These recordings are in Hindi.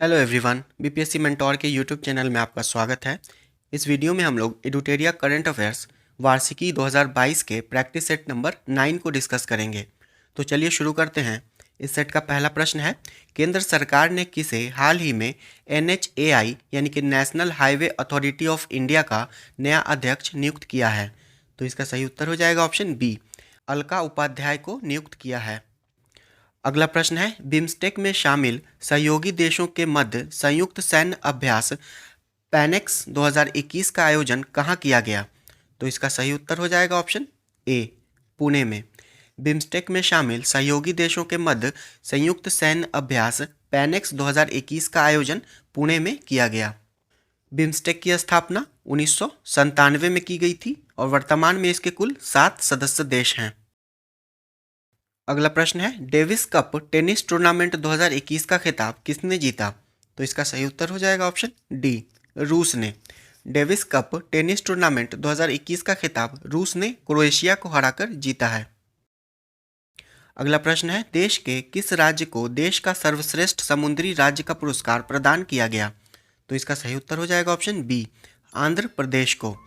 हेलो एवरीवन, बीपीएससी मेंटोर के यूट्यूब चैनल में आपका स्वागत है। इस वीडियो में हम लोग एडुटेरिया करंट अफेयर्स वार्षिकी 2022 के प्रैक्टिस सेट नंबर 9 को डिस्कस करेंगे। तो चलिए शुरू करते हैं। इस सेट का पहला प्रश्न है, केंद्र सरकार ने किसे हाल ही में NHAI यानी कि national highway authority of India का नया अध्यक्ष नियुक्त किया है? तो इसका सही उत्तर हो जाएगा ऑप्शन बी, अलका उपाध्याय को नियुक्त किया है। अगला प्रश्न है, बिम्स्टेक में शामिल सहयोगी देशों के मध्य संयुक्त सैन्य अभ्यास पैनेक्स 2021 का आयोजन कहाँ किया गया? तो इसका सही उत्तर हो जाएगा ऑप्शन ए, पुणे में। बिम्स्टेक में शामिल सहयोगी देशों के मध्य संयुक्त सैन्य अभ्यास पैनेक्स 2021 का आयोजन पुणे में किया गया। बिम्स्टेक की स्थापना 1997 में की गई थी और वर्तमान में इसके कुल 7 सदस्य देश हैं। अगला प्रश्न है, डेविस कप टेनिस टूर्नामेंट 2021 का खिताब किसने जीता? तो इसका सही उत्तर हो जाएगा ऑप्शन डी, रूस ने। डेविस कप टेनिस टूर्नामेंट 2021 का खिताब रूस ने क्रोएशिया को हराकर जीता है। अगला प्रश्न है, देश के किस राज्य को देश का सर्वश्रेष्ठ समुद्री राज्य का पुरस्कार प्रदान किया गया? तो इसका सही उत्तर हो जाएगा ऑप्शन बी, आंध्र प्रदेश को।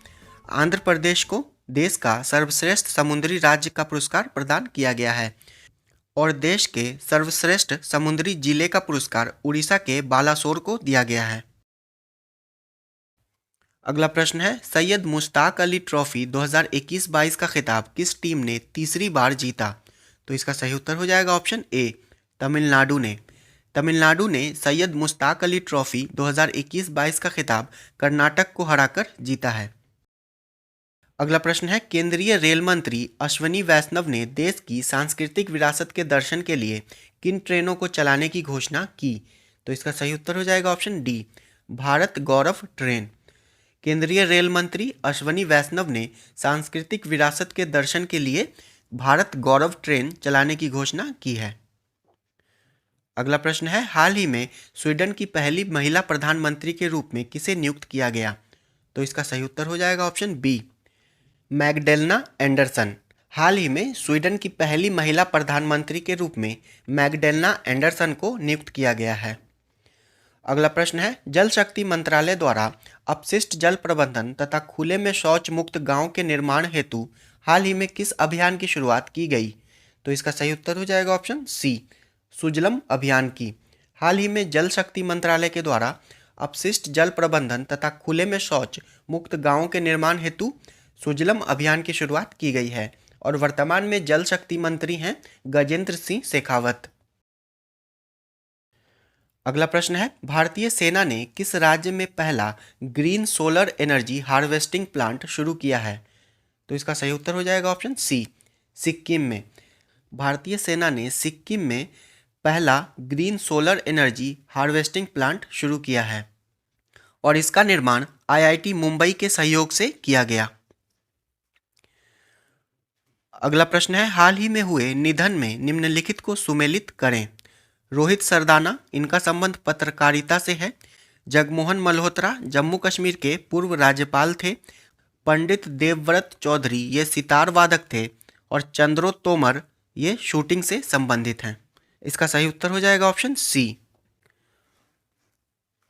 आंध्र प्रदेश को देश का सर्वश्रेष्ठ समुद्री राज्य का पुरस्कार प्रदान किया गया है और देश के सर्वश्रेष्ठ समुद्री जिले का पुरस्कार उड़ीसा के बालासोर को दिया गया है। अगला प्रश्न है, सैयद मुश्ताक अली ट्रॉफी 2021-22 का खिताब किस टीम ने तीसरी बार जीता? तो इसका सही उत्तर हो जाएगा ऑप्शन ए, तमिलनाडु ने। तमिलनाडु ने सैयद मुश्ताक अली ट्रॉफी 2021-22 का खिताब कर्नाटक को हराकर जीता है। अगला प्रश्न है, केंद्रीय रेल मंत्री अश्विनी वैष्णव ने देश की सांस्कृतिक विरासत के दर्शन के लिए किन ट्रेनों को चलाने की घोषणा की? तो इसका सही उत्तर हो जाएगा ऑप्शन डी, भारत गौरव ट्रेन। केंद्रीय रेल मंत्री अश्विनी वैष्णव ने सांस्कृतिक विरासत के दर्शन के लिए भारत गौरव ट्रेन चलाने की घोषणा की है। अगला प्रश्न है, हाल ही में स्वीडन की पहली महिला प्रधानमंत्री के रूप में किसे नियुक्त किया गया? तो इसका सही उत्तर हो जाएगा ऑप्शन बी, मैगडेलना एंडरसन। हाल ही में स्वीडन की पहली महिला प्रधानमंत्री के रूप में मैगडेलना एंडरसन को नियुक्त किया गया है। अगला प्रश्न है, जल शक्ति मंत्रालय द्वारा अपशिष्ट जल प्रबंधन तथा खुले में शौच मुक्त गांव के निर्माण हेतु हाल ही में किस अभियान की शुरुआत की गई? तो इसका सही उत्तर हो जाएगा ऑप्शन सी, सुजलम अभियान की। हाल ही में जल शक्ति मंत्रालय के द्वारा अपशिष्ट जल प्रबंधन तथा खुले में शौच मुक्त गांवों के निर्माण हेतु सुजलम अभियान की शुरुआत की गई है और वर्तमान में जल शक्ति मंत्री हैं गजेंद्र सिंह शेखावत। अगला प्रश्न है, भारतीय सेना ने किस राज्य में पहला green solar energy harvesting plant शुरू किया है? तो इसका सही उत्तर हो जाएगा ऑप्शन सी, सिक्किम में। भारतीय सेना ने सिक्किम में पहला green solar energy harvesting plant शुरू किया है और इसका निर्माण IIT मुंबई के सहयोग से किया गया। अगला प्रश्न है, हाल ही में हुए निधन में निम्नलिखित को सुमेलित करें। रोहित सरदाना, इनका संबंध पत्रकारिता से है। जगमोहन मल्होत्रा जम्मू कश्मीर के पूर्व राज्यपाल थे। पंडित देवव्रत चौधरी ये सितार वादक थे और चंद्रो तोमर ये शूटिंग से संबंधित हैं। इसका सही उत्तर हो जाएगा ऑप्शन सी।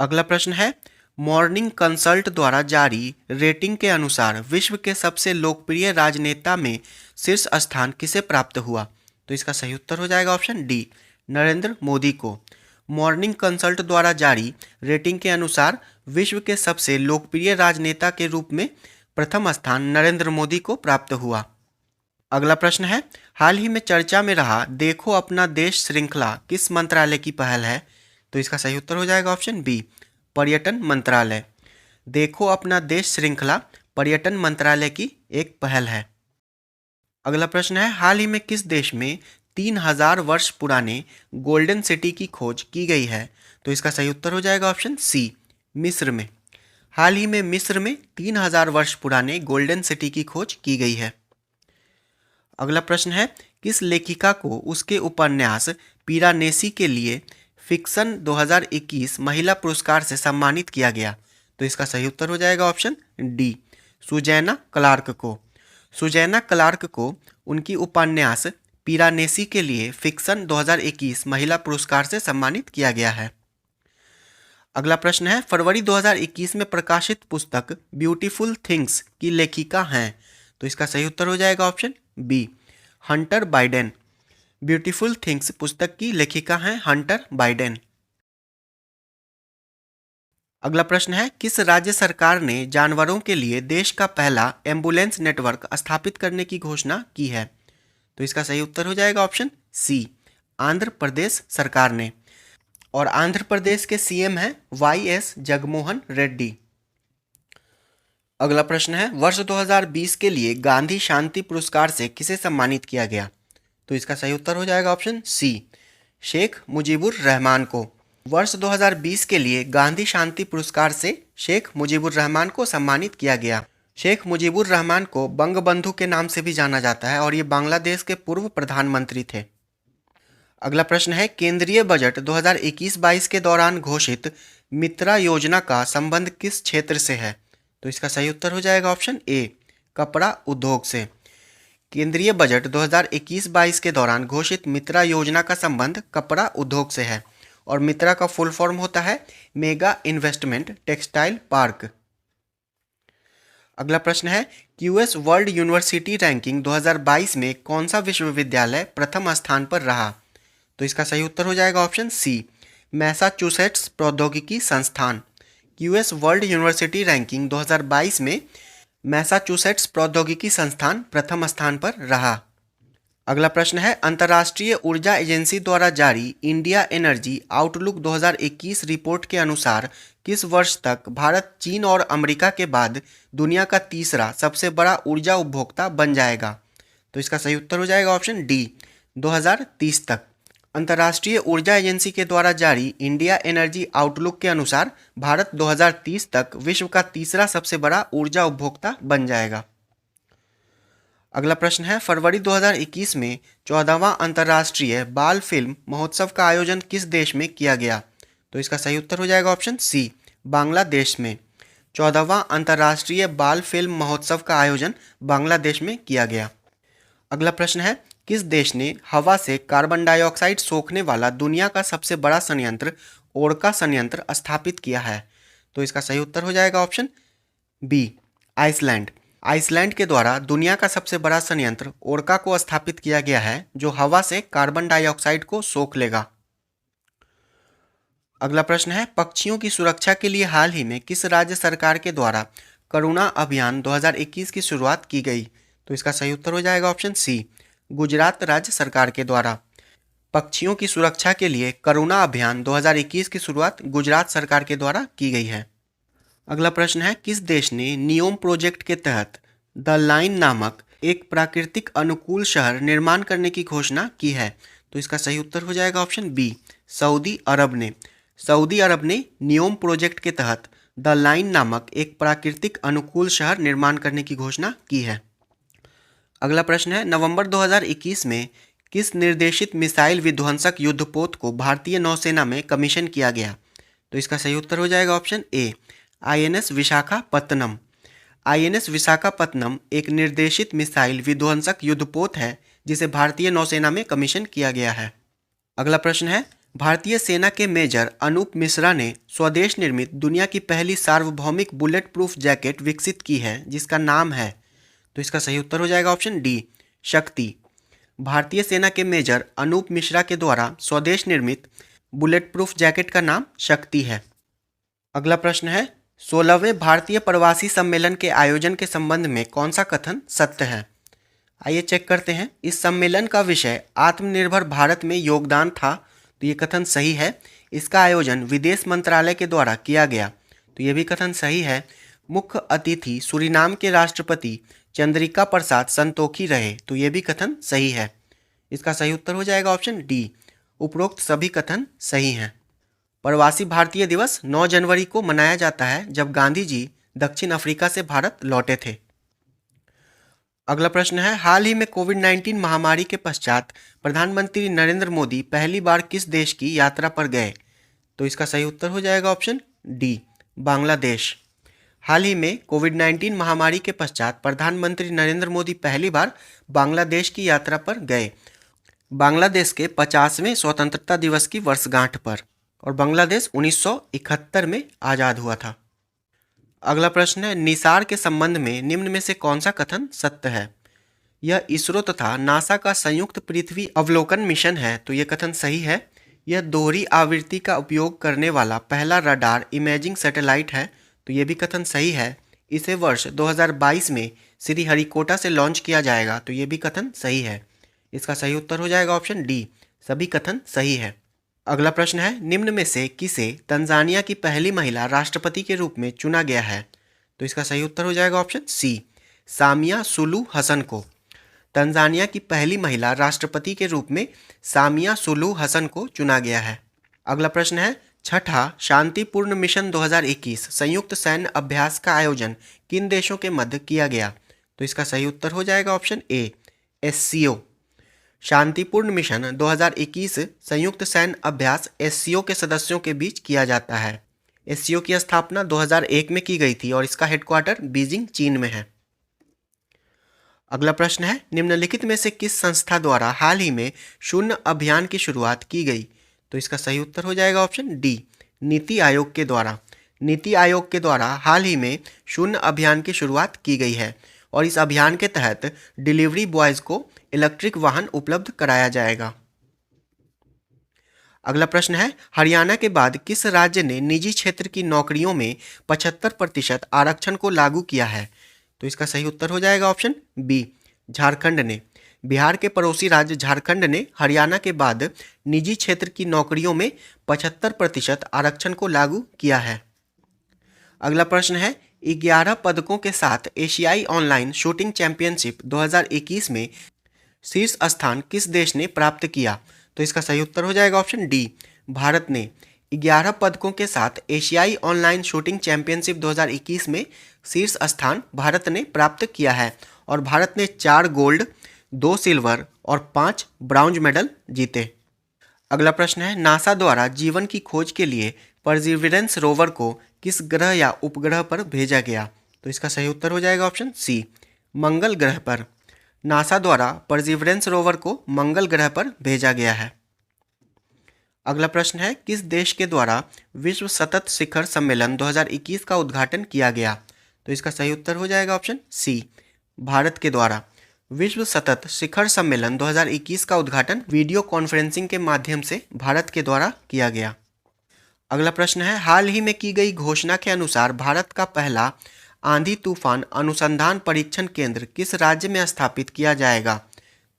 अगला प्रश्न है, मॉर्निंग कंसल्ट द्वारा जारी रेटिंग के अनुसार विश्व के सबसे लोकप्रिय राजनेता में शीर्ष स्थान किसे प्राप्त हुआ? तो इसका सही उत्तर हो जाएगा ऑप्शन डी, नरेंद्र मोदी को। मॉर्निंग कंसल्ट द्वारा जारी रेटिंग के अनुसार विश्व के सबसे लोकप्रिय राजनेता के रूप में प्रथम स्थान नरेंद्र मोदी को प्राप्त हुआ। अगला प्रश्न है, हाल ही में चर्चा में रहा देखो अपना देश श्रृंखला किस मंत्रालय की पहल है? तो इसका सही उत्तर हो जाएगा ऑप्शन बी, पर्यटन मंत्रालय। देखो अपना देश श्रृंखला पर्यटन मंत्रालय की एक पहल है। अगला प्रश्न है, हाल ही में किस देश में 3000 वर्ष पुराने गोल्डन सिटी की खोज की गई है? तो इसका सही उत्तर हो जाएगा ऑप्शन सी, मिस्र में। हाल ही में मिस्र में 3000 वर्ष पुराने गोल्डन सिटी की खोज की गई है। अगला प्रश्न है, किस लेखिका को उसके उपन्यास पिरानेसी के लिए फिक्शन 2021 महिला पुरस्कार से सम्मानित किया गया? तो इसका सही उत्तर हो जाएगा ऑप्शन डी, सुजैना क्लार्क को। सुजैना क्लार्क को उनकी उपन्यास पिरानेसी के लिए फिक्शन 2021 महिला पुरस्कार से सम्मानित किया गया है। अगला प्रश्न है, फरवरी 2021 में प्रकाशित पुस्तक ब्यूटीफुल थिंग्स की लेखिका हैं? तो इसका सही उत्तर हो जाएगा option B, Hunter Biden. Beautiful Things पुस्तक की लेखिका हैं हंटर बाइडेन। अगला प्रश्न है, किस राज्य सरकार ने जानवरों के लिए देश का पहला एम्बुलेंस नेटवर्क स्थापित करने की घोषणा की है? तो इसका सही उत्तर हो जाएगा ऑप्शन सी, आंध्र प्रदेश सरकार ने। और आंध्र प्रदेश के सीएम हैं वाई.एस. जगनमोहन रेड्डी। अगला प्रश्न है, वर्ष 2020 के लिए गांधी शांति पुरस्कार से किसे सम्मानित किया गया? तो इसका सही उत्तर हो जाएगा ऑप्शन सी, शेख मुजीबुर रहमान को। वर्ष 2020 के लिए गांधी शांति पुरस्कार से शेख मुजीबुर रहमान को सम्मानित किया गया। शेख मुजीबुर रहमान को बंगबंधु के नाम से भी जाना जाता है और ये बांग्लादेश के पूर्व प्रधानमंत्री थे। अगला प्रश्न है, केंद्रीय बजट 2021-22 के दौरान घोषित मित्रा योजना का संबंध किस क्षेत्र से है? तो इसका सही उत्तर हो जाएगा ऑप्शन ए, कपड़ा उद्योग से। केंद्रीय बजट 2021-22 के दौरान घोषित मित्रा योजना का संबंध कपड़ा उद्योग से है और मित्रा का फुल फॉर्म होता है मेगा इन्वेस्टमेंट टेक्सटाइल पार्क। अगला प्रश्न है, क्यूएस वर्ल्ड यूनिवर्सिटी रैंकिंग 2022 में कौन सा विश्वविद्यालय प्रथम स्थान पर रहा? तो इसका सही उत्तर हो जाएगा ऑप्शन सी, मैसाचुसेट्स प्रौद्योगिकी संस्थान। क्यूएस वर्ल्ड यूनिवर्सिटी रैंकिंग 2022 में मैसाचुसेट्स प्रौद्योगिकी संस्थान प्रथम स्थान पर रहा। अगला प्रश्न है, अंतर्राष्ट्रीय ऊर्जा एजेंसी द्वारा जारी इंडिया एनर्जी आउटलुक 2021 रिपोर्ट के अनुसार किस वर्ष तक भारत चीन और अमेरिका के बाद दुनिया का तीसरा सबसे बड़ा ऊर्जा उपभोक्ता बन जाएगा? तो इसका सही उत्तर हो जाएगा ऑप्शन डी, 2030 तक। अंतर्राष्ट्रीय ऊर्जा एजेंसी के द्वारा जारी इंडिया एनर्जी आउटलुक के अनुसार भारत 2030 तक विश्व का तीसरा सबसे बड़ा ऊर्जा उपभोक्ता बन जाएगा। अगला प्रश्न है, फरवरी 2021 में 14वां अंतर्राष्ट्रीय बाल फिल्म महोत्सव का आयोजन किस देश में किया गया? तो इसका सही उत्तर हो जाएगा ऑप्शन सी, बांग्लादेश में। 14वां अंतर्राष्ट्रीय बाल फिल्म महोत्सव का आयोजन बांग्लादेश में किया गया। अगला प्रश्न है, किस देश ने हवा से कार्बन डाइऑक्साइड सोखने वाला दुनिया का सबसे बड़ा संयंत्र ओरका संयंत्र स्थापित किया है? तो इसका सही उत्तर हो जाएगा ऑप्शन बी, आइसलैंड। आइसलैंड के द्वारा दुनिया का सबसे बड़ा संयंत्र ओरका को स्थापित किया गया है जो हवा से कार्बन डाइऑक्साइड को सोख लेगा। अगला प्रश्न है, पक्षियों की सुरक्षा के लिए हाल ही में किस राज्य सरकार के द्वारा करुणा अभियान 2021 की शुरुआत की गई? तो इसका सही उत्तर हो जाएगा ऑप्शन सी, गुजरात राज्य सरकार के द्वारा। पक्षियों की सुरक्षा के लिए करुणा अभियान 2021 की शुरुआत गुजरात सरकार के द्वारा की गई है। अगला प्रश्न है, किस देश ने नियोम प्रोजेक्ट के तहत द लाइन नामक एक प्राकृतिक अनुकूल शहर निर्माण करने की घोषणा की है? तो इसका सही उत्तर हो जाएगा ऑप्शन बी, सऊदी अरब ने। सऊदी अरब ने नियोम प्रोजेक्ट के तहत द लाइन नामक एक प्राकृतिक अनुकूल शहर निर्माण करने की घोषणा की है। अगला प्रश्न है, नवंबर 2021 में किस निर्देशित मिसाइल विध्वंसक युद्धपोत को भारतीय नौसेना में कमीशन किया गया? तो इसका सही उत्तर हो जाएगा option A, INS Visakhapatnam. INS Visakhapatnam एक निर्देशित मिसाइल विध्वंसक युद्धपोत है जिसे भारतीय नौसेना में कमीशन किया गया है। अगला प्रश्न है, भारतीय सेना के मेजर अनूप मिश्रा ने स्वदेश निर्मित दुनिया की पहली सार्वभौमिक बुलेट प्रूफ जैकेट विकसित की है जिसका नाम है? तो इसका सही उत्तर हो जाएगा ऑप्शन डी, शक्ति। भारतीय सेना के मेजर अनूप मिश्रा के द्वारा स्वदेश निर्मित बुलेट प्रूफ जैकेट का नाम शक्ति है। अगला प्रश्न है, 16वें भारतीय प्रवासी सम्मेलन के आयोजन के संबंध में कौन सा कथन सत्य है? आइए चेक करते हैं। इस सम्मेलन का विषय आत्मनिर्भर भारत में योगदान था, तो ये कथन सही है। इसका आयोजन विदेश मंत्रालय के द्वारा किया गया, तो ये भी कथन सही है। मुख्य अतिथि सूरीनाम के राष्ट्रपति चंद्रिका प्रसाद संतोखी रहे, तो ये भी कथन सही है। इसका सही उत्तर हो जाएगा ऑप्शन डी, उपरोक्त सभी कथन सही हैं। प्रवासी भारतीय दिवस 9 जनवरी को मनाया जाता है जब गांधी जी दक्षिण अफ्रीका से भारत लौटे थे। अगला प्रश्न है, हाल ही में कोविड-19 महामारी के पश्चात प्रधानमंत्री नरेंद्र मोदी पहली बार किस देश की यात्रा पर गए? तो इसका सही उत्तर हो जाएगा ऑप्शन डी, बांग्लादेश। हाल ही में कोविड-19 महामारी के पश्चात प्रधानमंत्री नरेंद्र मोदी पहली बार बांग्लादेश की यात्रा पर गए, बांग्लादेश के 50वें स्वतंत्रता दिवस की वर्षगांठ पर। और बांग्लादेश 1971 में आज़ाद हुआ था। अगला प्रश्न है, निसार के संबंध में निम्न में से कौन सा कथन सत्य है? यह इसरो तथा नासा का संयुक्त पृथ्वी अवलोकन मिशन है, तो यह कथन सही है। यह दोहरी आवृत्ति का उपयोग करने वाला पहला रडार इमेजिंग सैटेलाइट है, तो यह भी कथन सही है। इसे वर्ष 2022 में श्रीहरिकोटा से लॉन्च किया जाएगा, तो यह भी कथन सही है। इसका सही उत्तर हो जाएगा ऑप्शन डी, सभी कथन सही है। अगला प्रश्न है, निम्न में से किसे तंजानिया की पहली महिला राष्ट्रपति के रूप में चुना गया है? तो इसका सही उत्तर हो जाएगा ऑप्शन सी, सामिया सुलू हसन को। तंजानिया की पहली महिला राष्ट्रपति के रूप में सामिया सुलू हसन को चुना गया है। अगला प्रश्न है, छठा शांतिपूर्ण मिशन 2021 संयुक्त सैन्य अभ्यास का आयोजन किन देशों के मध्य किया गया? तो इसका सही उत्तर हो जाएगा ऑप्शन ए, एससीओ। शांतिपूर्ण मिशन 2021 संयुक्त सैन्य अभ्यास एससीओ के सदस्यों के बीच किया जाता है। एससीओ की स्थापना 2001 में की गई थी और इसका हेडक्वार्टर बीजिंग, चीन में है। अगला प्रश्न है, निम्नलिखित में से किस संस्था द्वारा हाल ही में शून्य अभियान की शुरुआत की गई? तो इसका सही उत्तर हो जाएगा ऑप्शन डी, नीति आयोग के द्वारा। नीति आयोग के द्वारा हाल ही में शून्य अभियान की शुरुआत की गई है और इस अभियान के तहत डिलीवरी बॉयज को इलेक्ट्रिक वाहन उपलब्ध कराया जाएगा। अगला प्रश्न है, हरियाणा के बाद किस राज्य ने निजी क्षेत्र की नौकरियों में 75% आरक्षण को लागू किया है? तो इसका सही उत्तर हो जाएगा ऑप्शन बी, झारखंड ने। बिहार के पड़ोसी राज्य झारखंड ने हरियाणा के बाद निजी क्षेत्र की नौकरियों में 75% आरक्षण को लागू किया है। अगला प्रश्न है, 11 पदकों के साथ एशियाई ऑनलाइन शूटिंग चैंपियनशिप 2021 में शीर्ष स्थान किस देश ने प्राप्त किया? तो इसका सही उत्तर हो जाएगा ऑप्शन डी, भारत ने। 11 पदकों के साथ एशियाई ऑनलाइन शूटिंग चैंपियनशिप 2021 में शीर्ष स्थान भारत ने प्राप्त किया है और भारत ने 4 गोल्ड, 2 सिल्वर और 5 ब्रॉन्ज मेडल जीते। अगला प्रश्न है, नासा द्वारा जीवन की खोज के लिए परसिवरेंस रोवर को किस ग्रह या उपग्रह पर भेजा गया? तो इसका सही उत्तर हो जाएगा ऑप्शन सी, मंगल ग्रह पर। नासा द्वारा परसिवरेंस रोवर को मंगल ग्रह पर भेजा गया है। अगला प्रश्न है, किस देश के द्वारा विश्व सतत शिखर सम्मेलन 2021 का उद्घाटन किया गया? तो इसका सही उत्तर हो जाएगा ऑप्शन सी, भारत के द्वारा। विश्व सतत शिखर सम्मेलन 2021 का उद्घाटन वीडियो कॉन्फ्रेंसिंग के माध्यम से भारत के द्वारा किया गया। अगला प्रश्न है, हाल ही में की गई घोषणा के अनुसार भारत का पहला आंधी तूफान अनुसंधान परीक्षण केंद्र किस राज्य में स्थापित किया जाएगा?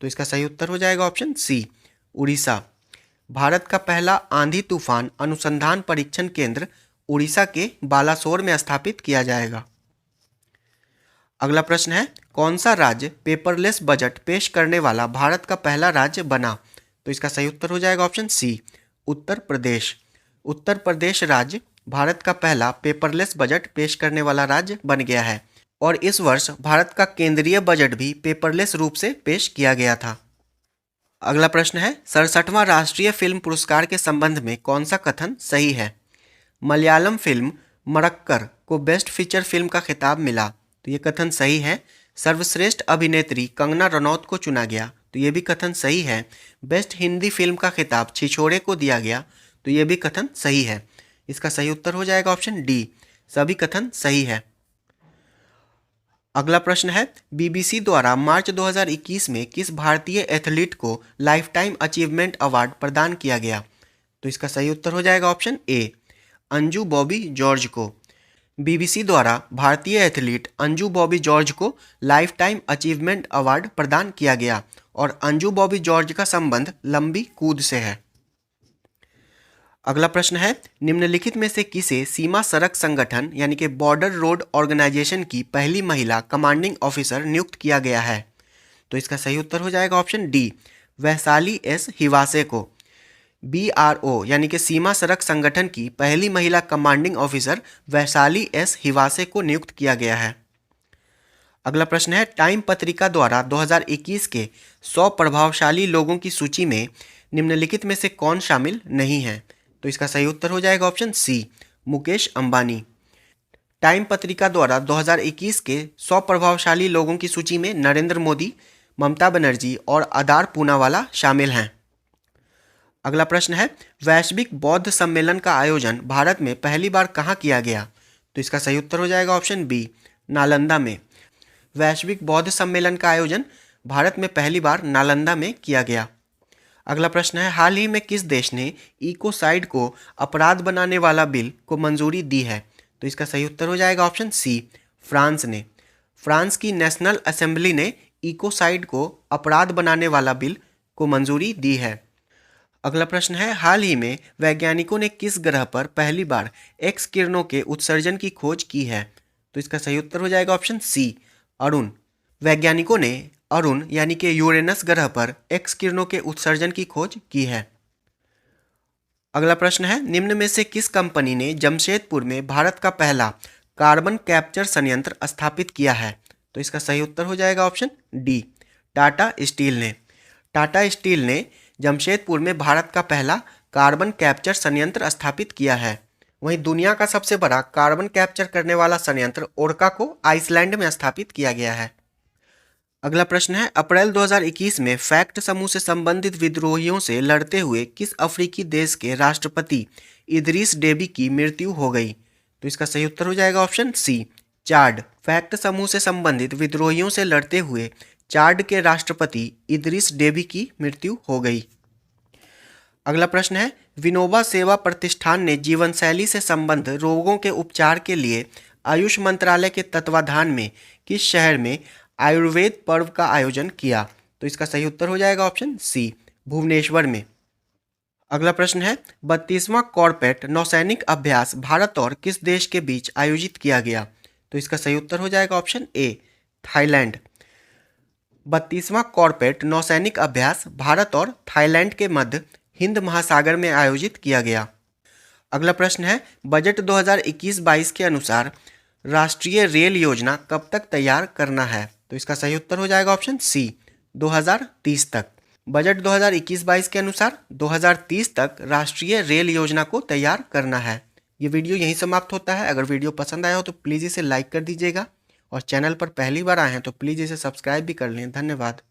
तो इसका सही उत्तर हो जाएगा ऑप्शन सी, उड़ीसा। भारत का पहला आंधी तूफान अनुसंधान परीक्षण केंद्र उड़ीसा के बालासोर में स्थापित किया जाएगा। अगला प्रश्न है, कौन सा राज्य पेपरलेस बजट पेश करने वाला भारत का पहला राज्य बना? तो इसका सही उत्तर हो जाएगा ऑप्शन सी, उत्तर प्रदेश। उत्तर प्रदेश राज्य भारत का पहला पेपरलेस बजट पेश करने वाला राज्य बन गया है और इस वर्ष भारत का केंद्रीय बजट भी पेपरलेस रूप से पेश किया गया था। अगला प्रश्न है, 67वां राष्ट्रीय फिल्म पुरस्कार के संबंध में कौन सा कथन सही है? मलयालम फिल्म मरक्कर को बेस्ट फीचर फिल्म का खिताब मिला, तो ये कथन सही है। सर्वश्रेष्ठ अभिनेत्री कंगना रनौत को चुना गया, तो ये भी कथन सही है। बेस्ट हिंदी फिल्म का खिताब छिछोरे को दिया गया, तो ये भी कथन सही है। इसका सही उत्तर हो जाएगा ऑप्शन डी, सभी कथन सही है। अगला प्रश्न है, बीबीसी द्वारा मार्च 2021 में किस भारतीय एथलीट को लाइफ टाइम अचीवमेंट अवार्ड प्रदान किया गया? तो इसका सही उत्तर हो जाएगा option A, Anju Bobby George को। बीबीसी द्वारा भारतीय एथलीट अंजू बॉबी जॉर्ज को लाइफ टाइम अचीवमेंट अवार्ड प्रदान किया गया और अंजू बॉबी जॉर्ज का संबंध लंबी कूद से है। अगला प्रश्न है, निम्नलिखित में से किसे सीमा सड़क संगठन यानी कि बॉर्डर रोड ऑर्गेनाइजेशन की पहली महिला कमांडिंग ऑफिसर नियुक्त किया गया है? तो इसका सही उत्तर हो जाएगा option D, Vaishali S Hiwase को। BRO यानी कि सीमा सड़क संगठन की पहली महिला commanding officer Vaishali S Hiwase को नियुक्त किया गया है। अगला प्रश्न है, टाइम पत्रिका द्वारा 2021 के 100 प्रभावशाली लोगों की सूची में निम्नलिखित में से कौन शामिल नहीं है? तो इसका सही उत्तर हो जाएगा option C, Mukesh Ambani. Time पत्रिका द्वारा 2021 के 100 प्रभावशाली लोगों की सूची में नरेंद्र मोदी, ममता बनर्जी और आदार पूनावाला शामिल हैं। अगला प्रश्न है, वैश्विक बौद्ध सम्मेलन का आयोजन भारत में पहली बार कहाँ किया गया? तो इसका सही उत्तर हो जाएगा ऑप्शन बी, नालंदा में। वैश्विक बौद्ध सम्मेलन का आयोजन भारत में पहली बार नालंदा में किया गया। अगला प्रश्न है, हाल ही में किस देश ने इकोसाइड को अपराध बनाने वाला बिल को मंजूरी दी है? तो इसका सही उत्तर हो जाएगा ऑप्शन सी, फ्रांस ने। फ्रांस की नेशनल असेंबली ने इकोसाइड को अपराध बनाने वाला बिल को मंजूरी दी है। अगला प्रश्न है, हाल ही में वैज्ञानिकों ने किस ग्रह पर पहली बार एक्स किरणों के उत्सर्जन की खोज की है? तो इसका सही उत्तर हो जाएगा ऑप्शन सी, अरुण। वैज्ञानिकों ने अरुण यानी कि यूरेनस ग्रह पर एक्स किरणों के उत्सर्जन की खोज की है। अगला प्रश्न है, निम्न में से किस कंपनी ने जमशेदपुर में भारत का पहला कार्बन कैप्चर संयंत्र स्थापित किया है? तो इसका सही उत्तर हो जाएगा ऑप्शन डी, टाटा स्टील ने। टाटा स्टील ने जमशेदपुर में भारत का पहला कार्बन कैप्चर संयंत्र स्थापित किया है। वहीं दुनिया का सबसे बड़ा कार्बन कैप्चर करने वाला संयंत्र ओरका को आइसलैंड में स्थापित किया गया है। अगला प्रश्न है, अप्रैल 2021 में फैक्ट समूह से संबंधित विद्रोहियों से लड़ते हुए किस अफ्रीकी देश के राष्ट्रपति इदरीस डेबी की मृत्यु हो गई? तो इसका सही उत्तर हो जाएगा ऑप्शन सी, चाड। फैक्ट समूह से संबंधित विद्रोहियों से लड़ते हुए चाड के राष्ट्रपति इदरीस डेबी की मृत्यु हो गई। अगला प्रश्न है, विनोबा सेवा प्रतिष्ठान ने जीवनशैली से संबंध रोगों के उपचार के लिए आयुष मंत्रालय के तत्वाधान में किस शहर में आयुर्वेद पर्व का आयोजन किया? तो इसका सही उत्तर हो जाएगा ऑप्शन सी, भुवनेश्वर में। अगला प्रश्न है, 32वां कॉर्पेट नौसैनिक अभ्यास भारत और किस देश के बीच आयोजित किया गया? तो इसका सही उत्तर हो जाएगा ऑप्शन ए, थाईलैंड। 32वां कॉर्पेट नौसैनिक अभ्यास भारत और थाईलैंड के मध्य हिंद महासागर में आयोजित किया गया। अगला प्रश्न है, बजट 2021-22 के अनुसार राष्ट्रीय रेल योजना कब तक तैयार करना है? तो इसका सही उत्तर हो जाएगा ऑप्शन सी, 2030 तक। बजट 2021-22 के अनुसार 2030 तक राष्ट्रीय रेल योजना को तैयार करना है। ये वीडियो यहीं समाप्त होता है। अगर वीडियो पसंद आया हो तो प्लीज़ इसे लाइक कर दीजिएगा और चैनल पर पहली बार आए हैं तो प्लीज़ इसे सब्सक्राइब भी कर लें। धन्यवाद।